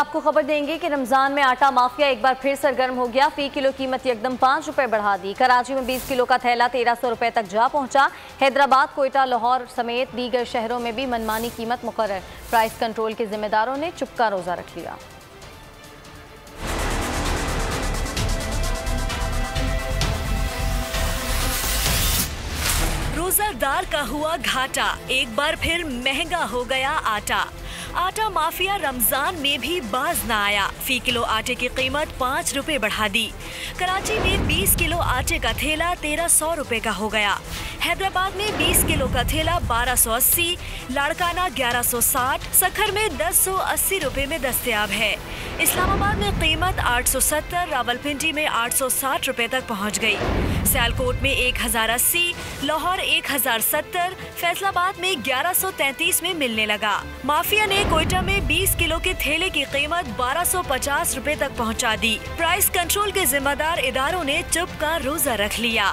आपको खबर देंगे कि रमजान में आटा माफिया एक बार फिर सरगर्म हो गया। फी किलो कीमत एकदम 5 रुपए बढ़ा दी। कराची में 20 किलो का थैला 1300 रुपए तक जा पहुंचा। हैदराबाद, कोयटा, लाहौर समेत दीगर शहरों में भी मनमानी कीमत मुकर्रर। प्राइस कंट्रोल के जिम्मेदारों ने चुपका रोजा रख लिया। रोजादार का हुआ घाटा, एक बार फिर महंगा हो गया आटा। आटा माफिया रमजान में भी बाज न आया। फी किलो आटे की कीमत 5 रुपए बढ़ा दी। कराची में 20 किलो आटे का थैला 1300 रुपए का हो गया। हैदराबाद में 20 किलो का थैला 1280, लाड़काना 1160, सखर में 1080 रुपए में दस्तयाब है। इस्लामाबाद में कीमत 870, रावलपिंडी में 860 रुपए तक पहुंच गई। सियालकोट में 1080, लाहौर 1070, फैसलाबाद में 1133 में मिलने लगा। माफिया ने कोयटा में 20 किलो के थैले की कीमत 1250 रुपए तक पहुंचा दी। प्राइस कंट्रोल के जिम्मेदार इदारों ने चुप का रोजा रख लिया।